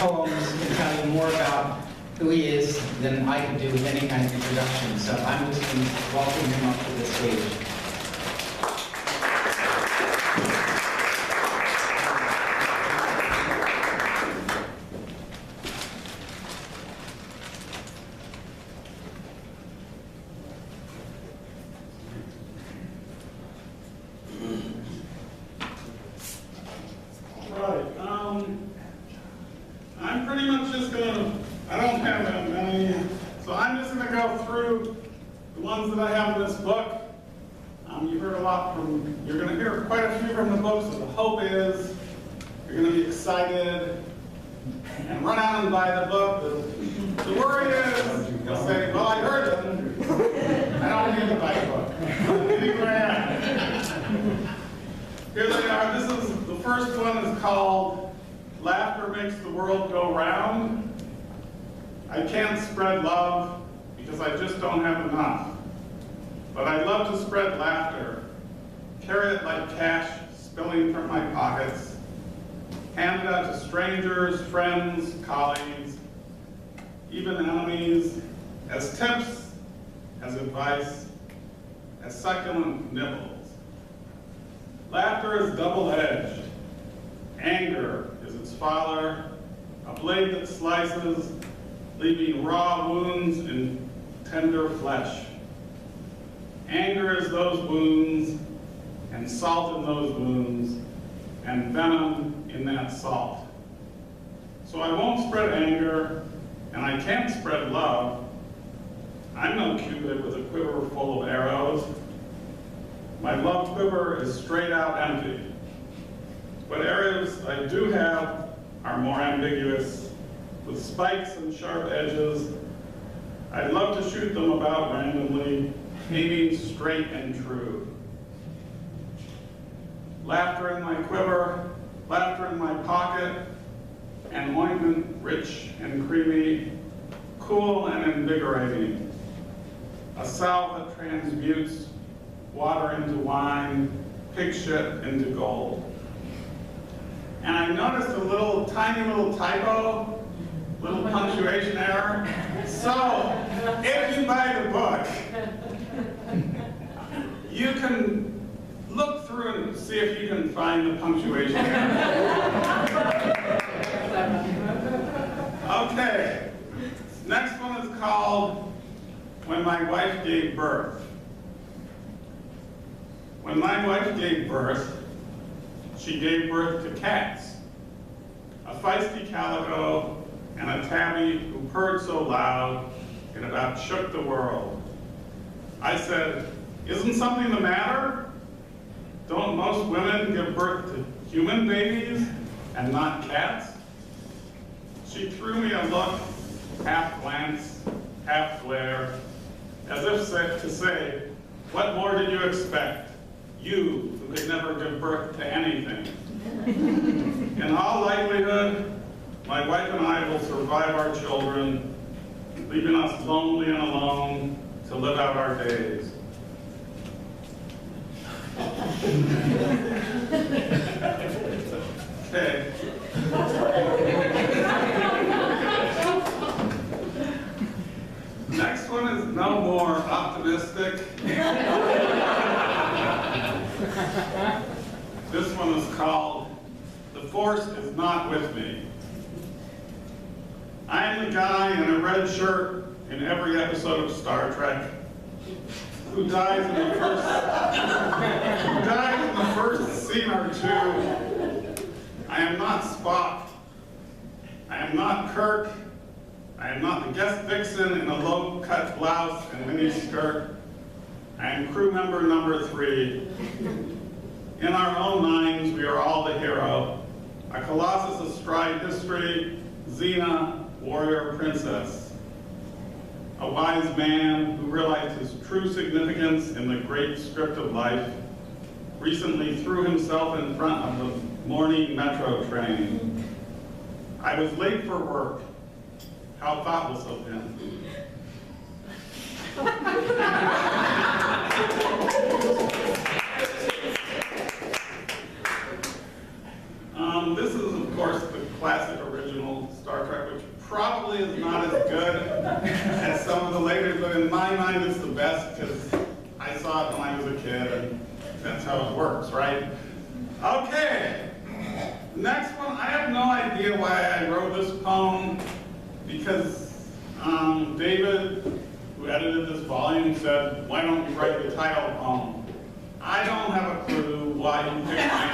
poems and tell you more about who he is than I could do with any kind of introduction. So I'm just going to welcome him up to the stage. I'm pretty much just gonna, I don't have that many, so I'm just gonna go through the ones that I have in this book. You heard a lot from, you're gonna hear quite a few from the book, so the hope is you're gonna be excited and run out and buy the book. The worry is, you'll say, well, I heard it. I don't need to buy a book. Here they are. This is, the first one is called Laughter Makes the World Go Round. I can't spread love because I just don't have enough. But I love to spread laughter, carry it like cash spilling from my pockets, hand it out to strangers, friends, colleagues, even enemies, as tips, as advice, as succulent nibbles. Laughter is double-edged. Anger is its father, a blade that slices, leaving raw wounds in tender flesh. Anger is those wounds, and salt in those wounds, and venom in that salt. So I won't spread anger, and I can't spread love. I'm no Cupid with a quiver full of arrows. My love quiver is straight out empty. What arrows I do have are more ambiguous, with spikes and sharp edges. I'd love to shoot them about randomly, aiming straight and true. Laughter in my quiver, laughter in my pocket, and ointment rich and creamy, cool and invigorating. A salve that transmutes water into wine, pig shit into gold. And I noticed a tiny little typo, little punctuation error. So, if you buy the book, you can look through and see if you can find the punctuation error. Okay, next one is called When My Wife Gave Birth. When my wife gave birth, she gave birth to cats, a feisty calico and a tabby who purred so loud it about shook the world. I said, isn't something the matter? Don't most women give birth to human babies and not cats? She threw me a look, half glance, half glare, as if to say, what more did you expect? You, who could never give birth to anything. In all likelihood, my wife and I will survive our children, leaving us lonely and alone to live out our days. Okay. Next one is no more optimistic. This one is called The Force Is Not With Me. I am the guy in a red shirt in every episode of Star Trek who dies in the first scene or two. I am not Spock. I am not Kirk. I am not the guest vixen in a low-cut blouse and mini skirt. I am crew member number 3. In our own minds, we are all the hero. A colossus astride history, Xena, warrior princess. A wise man who realized his true significance in the great script of life, recently threw himself in front of the morning metro train. I was late for work. How thoughtless of him. This is, of course, the classic original Star probably is not as good as some of the later, but in my mind it's the best because I saw it when I was a kid and that's how it works, right? Okay, next one, I have no idea why I wrote this poem because David, who edited this volume, said, why don't you write the title poem? I don't have a clue why you picked mine.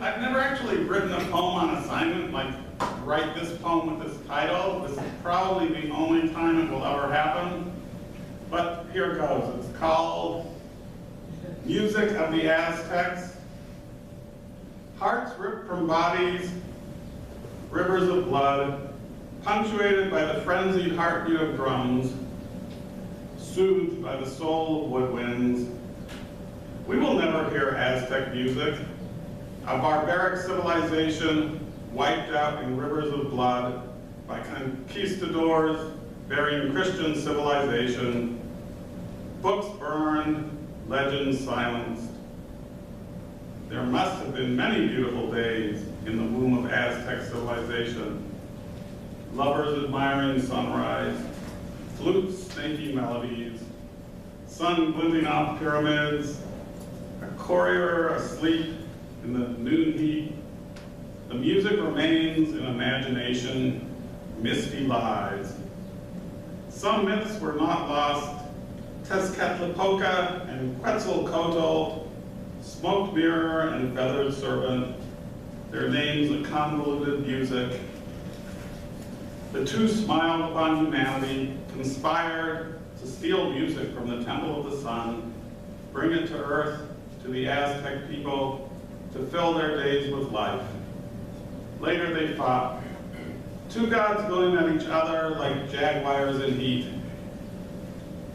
I've never actually written a poem on assignment, like write this poem with this title. This is probably the only time it will ever happen. But here goes. It's called Music of the Aztecs. Hearts ripped from bodies, rivers of blood, punctuated by the frenzied heartbeat of drums, soothed by the soul of woodwinds. We will never hear Aztec music, a barbaric civilization wiped out in rivers of blood by conquistadors burying Christian civilization, books burned, legends silenced. There must have been many beautiful days in the womb of Aztec civilization. Lovers admiring sunrise, flutes snaky melodies, sun glinting off pyramids, a courier asleep in the noon heat. The music remains in imagination, misty lies. Some myths were not lost. Tezcatlipoca and Quetzalcoatl, smoked mirror and feathered serpent, their names a convoluted music. The two smiled upon humanity, conspired to steal music from the temple of the sun, bring it to earth, to the Aztec people, to fill their days with life. Later they fought, two gods going at each other like jaguars in heat.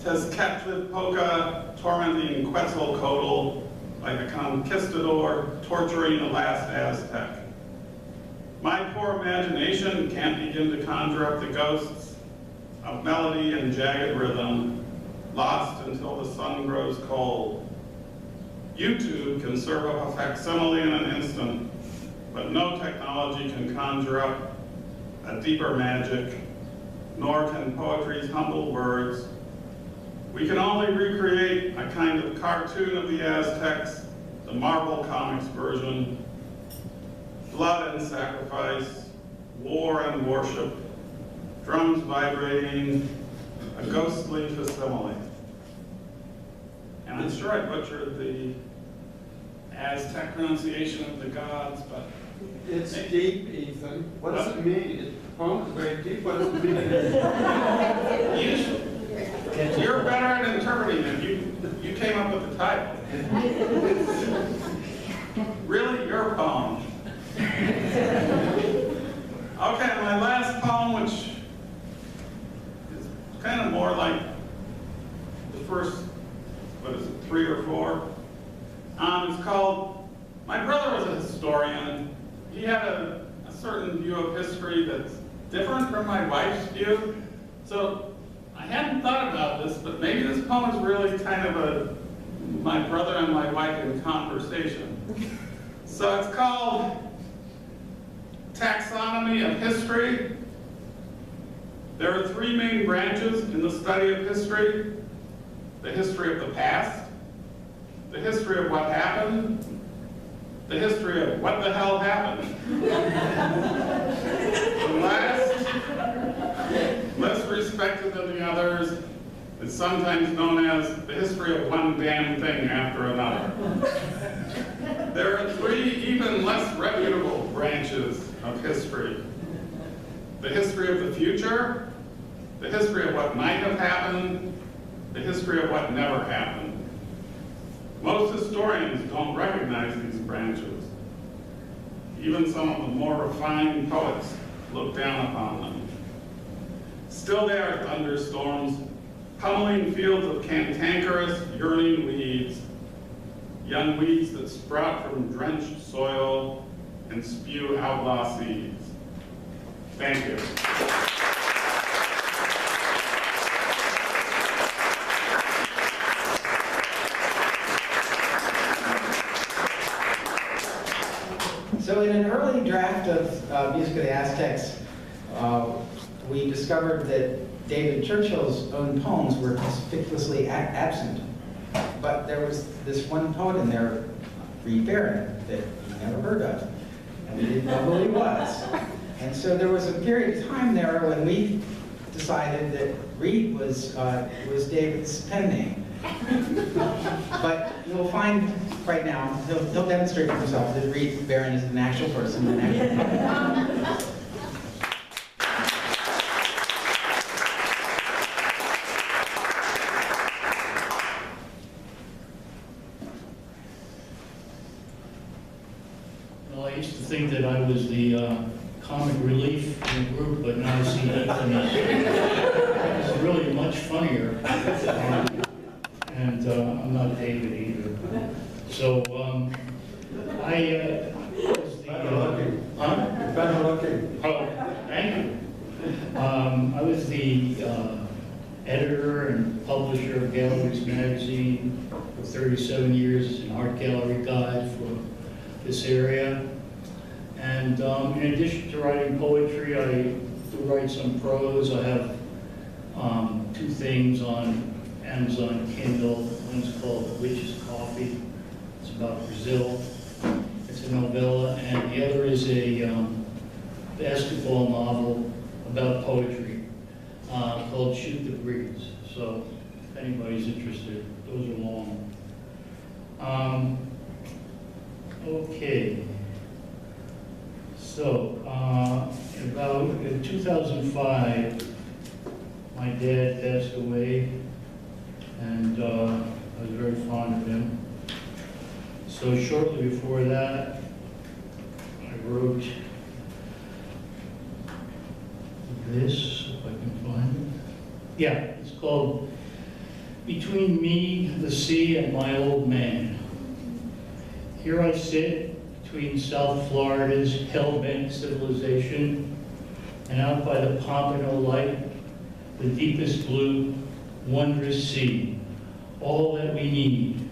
Tezcatlipoca tormenting Quetzalcoatl like a conquistador torturing the last Aztec. My poor imagination can't begin to conjure up the ghosts of melody and jagged rhythm, lost until the sun grows cold. YouTube can serve up a facsimile in an instant, but no technology can conjure up a deeper magic, nor can poetry's humble words. We can only recreate a kind of cartoon of the Aztecs, the Marvel Comics version. Blood and sacrifice, war and worship, drums vibrating, a ghostly facsimile. And I'm sure I butchered the Aztec pronunciation of the gods, but... It's deep, Ethan. What does it mean? The poem is very deep. What does it mean? You're better at interpreting it. You came up with the title. Really, your poem. Okay, my last poem, which is kind of more like the first, what is it, 3 or 4? It's called, my brother was a historian. He had a certain view of history that's different from my wife's view. So I hadn't thought about this, but maybe this poem is really kind of my brother and my wife in conversation. So it's called Taxonomy of History. There are 3 main branches in the study of history: the history of the past, the history of what happened, the history of what the hell happened. The last, less respected than the others, is sometimes known as the history of one damn thing after another. There are 3 even less reputable branches of history: the history of the future, the history of what might have happened, the history of what never happened. Most historians don't recognize these branches. Even some of the more refined poets look down upon them. Still they are thunderstorms, pummeling fields of cantankerous, yearning weeds, young weeds that sprout from drenched soil and spew outlaw seeds. Thank you. So in an early draft of Music of the Aztecs, we discovered that David Churchill's own poems were conspicuously absent. But there was this one poet in there, Reid Barron, that we never heard of. And we didn't know who he was. And so there was a period of time there when we decided that Reid was David's pen name. But you'll find right now, he'll demonstrate for himself that Reid Barron is an actual person. An actual Well, I used to think that I was the comic relief in the group, but now I see Ethan is really much funnier. And I'm not David either. So I was the... You're better looking. Oh, thank you. I was the editor and publisher of Galleries Magazine for 37 years, an art gallery guide for this area. And in addition to writing poetry, I do write some prose. I have two things on Amazon Kindle. One's called Witch's Coffee. It's about Brazil. It's a novella. And the other is a basketball novel about poetry called Shoot the Breeze. So if anybody's interested, those are long. Okay. So, in 2005, my dad passed away, and I was very fond of him. So shortly before that, I wrote this, if I can find it. Yeah, it's called Between Me, the Sea, and My Old Man. Here I sit between South Florida's hell-bent civilization and out by the Pompano Light, the deepest blue, wondrous sea, all that we need,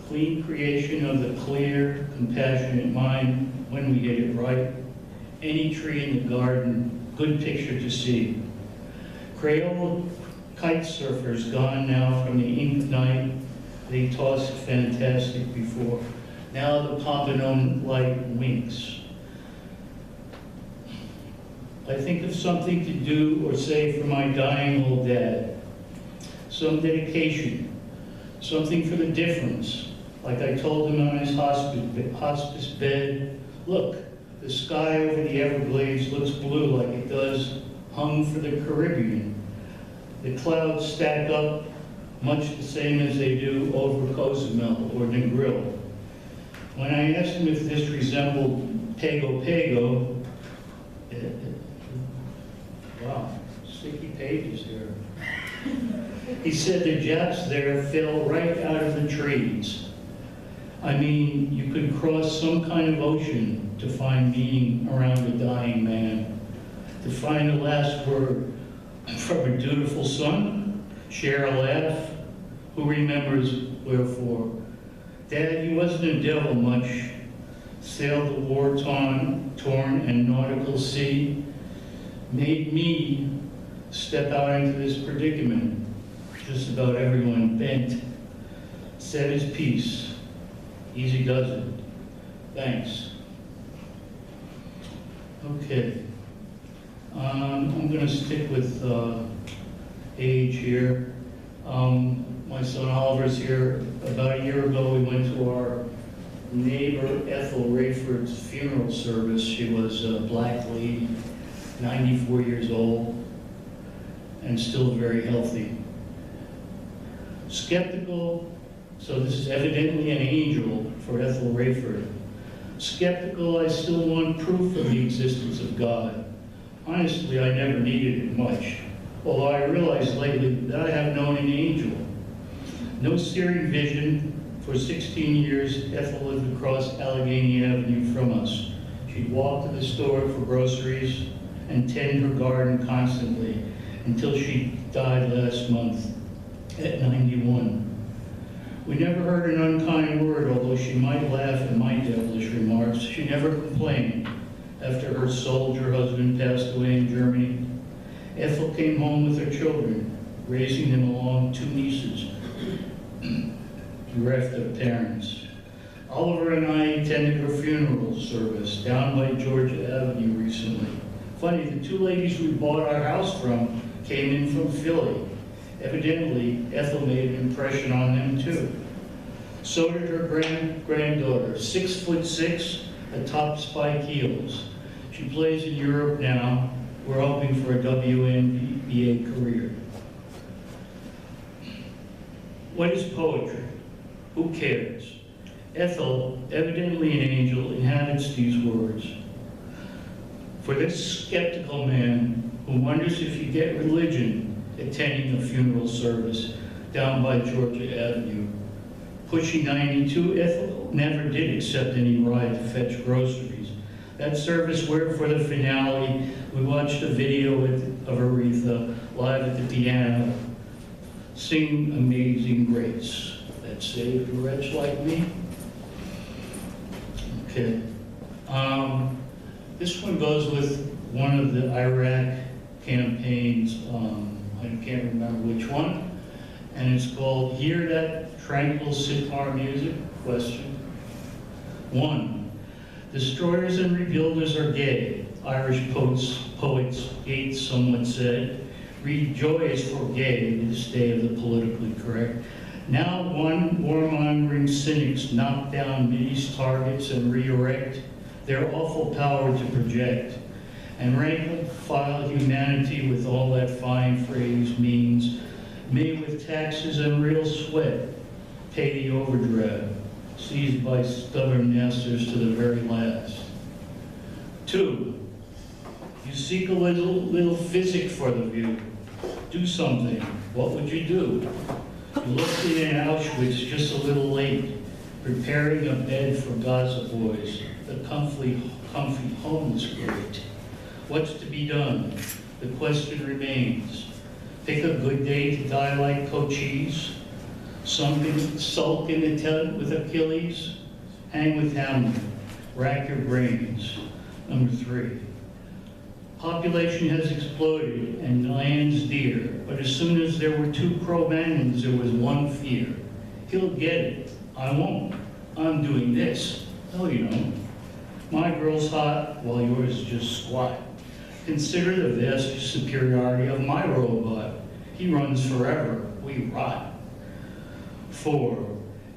clean creation of the clear, compassionate mind when we get it right, any tree in the garden, good picture to see. Creole kite surfers gone now from the ink night, they tossed fantastic before. Now the Pompano light winks. I think of something to do or say for my dying old dad. Some dedication, something for the difference. Like I told him on his hospice bed, look, the sky over the Everglades looks blue like it does hung for the Caribbean. The clouds stack up much the same as they do over Cozumel or Negril. When I asked him if this resembled Pago Pago, wow, sticky pages here. He said the Japs there fell right out of the trees. I mean, you could cross some kind of ocean to find meaning around a dying man, to find the last word from a dutiful son, share a laugh, who remembers wherefore. Dad, he wasn't a devil much, sailed the war-torn and nautical sea, made me step out into this predicament. Just about everyone bent, said his piece. Easy does it. Thanks. Okay. I'm going to stick with age here. My son Oliver's here. About a year ago, we went to our neighbor Ethel Rayford's funeral service. She was a black lady, 94 years old, and still very healthy. Skeptical, so this is evidently an angel for Ethel Rayford. Skeptical, I still want proof of the existence of God. Honestly, I never needed it much, although I realized lately that I have known an angel. No searing vision. For 16 years, Ethel lived across Allegheny Avenue from us. She'd walk to the store for groceries and tend her garden constantly until she died last month at 91. We never heard an unkind word, although she might laugh at my devilish remarks. she never complained. After her soldier husband passed away in Germany, Ethel came home with her children, raising them along 2 nieces who left their parents. Oliver and I attended her funeral service down by Georgia Avenue recently. Funny, the 2 ladies we bought our house from came in from Philly. Evidently, Ethel made an impression on them too. So did her granddaughter, 6'6", atop spike heels. She plays in Europe now. We're hoping for a WNBA career. What is poetry? Who cares? Ethel, evidently an angel, inhabits these words. For this skeptical man who wonders if you get religion attending a funeral service down by Georgia Avenue, pushing 92, Ethel never did accept any ride to fetch groceries. That service where for the finale, we watched a video of Aretha live at the piano, singing Amazing Grace. That saved a wretch like me. Okay. This one goes with one of the Iraq campaigns. I can't remember which one. And it's called Hear That Tranquil Sitar Music? Question. 1. Destroyers and rebuilders are gay. Irish poets Yeats somewhat said. Read Joy is for gay in this day of the politically correct. Now warmongering cynics knock down Mideast targets and re-erect their awful power to project, and rank-and-file humanity with all that fine phrase means, may with taxes and real sweat pay the overdraft, seized by stubborn masters to the very last. 2. You seek a little physic for the view. Do something. What would you do? You looked in Auschwitz just a little late, preparing a bed for Gaza boys, the comfy home is great. What's to be done? The question remains. Pick a good day to die like Cochise, sulk in the tent with Achilles, hang with Hamlet, rack your brains. Number 3. Population has exploded and land's dear, but as soon as there were 2 Cro-Magnons, there was one fear. He'll get it. I won't. I'm doing this. No, you don't. My girl's hot, while yours is just squat. Consider the vast superiority of my robot. He runs forever. We rot. 4.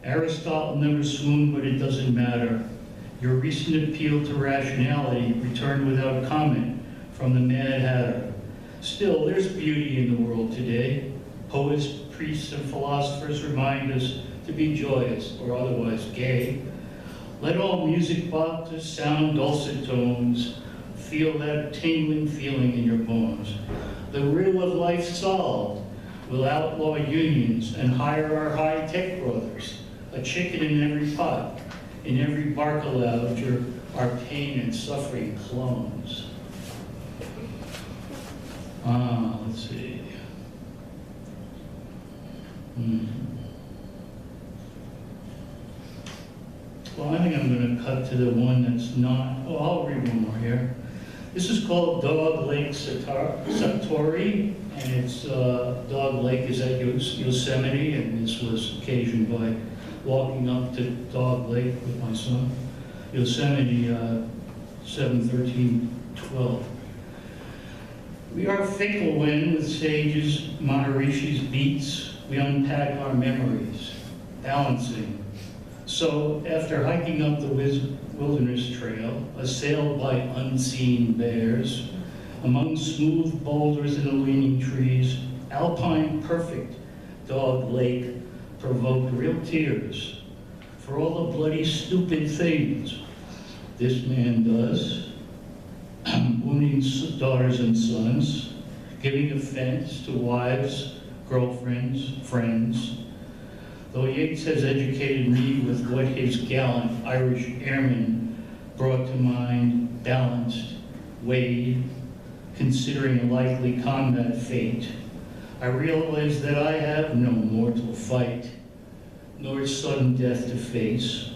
Aristotle never swooned, but it doesn't matter. Your recent appeal to rationality returned without comment from the Mad Hatter. Still, there's beauty in the world today. Poets, priests, and philosophers remind us to be joyous, or otherwise gay. Let all music boxes sound dulcet tones. Feel that tingling feeling in your bones. The riddle of life solved. We'll outlaw unions and hire our high-tech brothers. A chicken in every pot. In every bark lounger, our pain and suffering clones. Let's see. Well, I think I'm going to cut to the one that's not. Oh, I'll read one more here. This is called Dog Lake Satori, and it's Dog Lake is at Yosemite, and this was occasioned by walking up to Dog Lake with my son. Yosemite, 7/13/12. We are fickle when, with sages, Maharishi's beats, we unpack our memories, balancing. So, after hiking up the wilderness trail, assailed by unseen bears, among smooth boulders and the leaning trees, alpine perfect, Dog Lake provoked real tears for all the bloody stupid things this man does. Wounding daughters and sons, giving offense to wives, girlfriends, friends. Though Yeats has educated me with what his gallant Irish airmen brought to mind, balanced, weighed, considering a likely combat fate, I realize that I have no mortal fight, nor sudden death to face,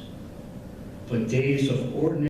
but days of ordinary